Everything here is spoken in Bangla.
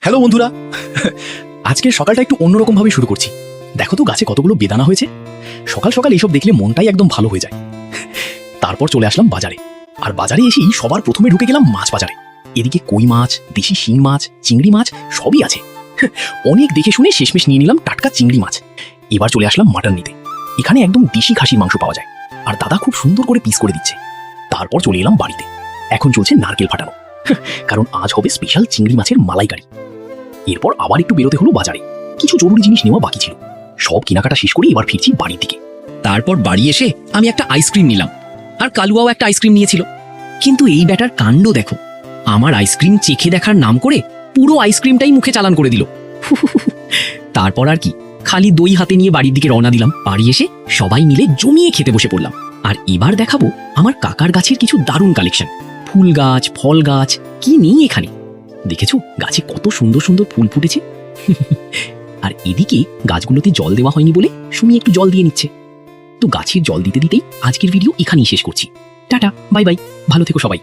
হ্যালো বন্ধুরা, আজকের সকালটা একটু অন্যরকম ভাবে শুরু করছি। দেখো তো গাছে কতগুলো বেদানা হয়েছে। সকাল সকাল এইসব দেখলে মনটাই একদম ভালো হয়ে যায়। তারপর চলে আসলাম বাজারে, আর বাজারে এসেই সবার প্রথমে ঢুকে গেলাম মাছ বাজারে। এদিকে কই মাছ, দেশি শিং মাছ, চিংড়ি মাছ সবই আছে। অনেক দেখে শুনে শেষমেশ নিয়ে নিলাম টাটকা চিংড়ি মাছ। এবার চলে আসলাম মাটন নিতে। এখানে একদম দেশি খাসির মাংস পাওয়া যায়, আর দাদা খুব সুন্দর করে পিস করে দিচ্ছে। তারপর চলে এলাম বাড়িতে। এখন চলছে নারকেল ফাটানো, কারণ আজ হবে স্পেশাল চিংড়ি মাছের মালাইকারি। এরপর আবার একটু বেরোতে হলো বাজারে, কিছু জরুরি জিনিস নেওয়া বাকি ছিল। সব কেনাকাটা শেষ করে এবার ফিরছি বাড়ির দিকে। তারপর বাড়ি এসে আমি একটা আইসক্রিম নিলাম, আর কালুয়াও একটা আইসক্রিম নিয়েছিল। কিন্তু এই ব্যাটার কাণ্ড দেখো, আমার আইসক্রিম চেখে দেখার নাম করে পুরো আইসক্রিমটাই মুখে চালান করে দিল। তারপর আর কি, খালি দই হাতে নিয়ে বাড়ির দিকে রওনা দিলাম। বাড়ি এসে সবাই মিলে জমিয়ে খেতে বসে পড়লাম। আর এবার দেখাবো আমার কাকার গাছের কিছু দারুণ কালেকশন। ফুল গাছ, ফল গাছ, কি নেই এখানে। দেখেছো গাছে কত সুন্দর সুন্দর ফুল ফুটেছে। আর এদিকে গাছগুলোতে জল দেওয়া হয়নি বলে সুমি একটু জল দিয়ে নিচ্ছে। তো গাছের জল দিতে দিতেই আজকের ভিডিও এখানেই শেষ করছি। টাটা, বাই বাই, ভালো থেকো সবাই।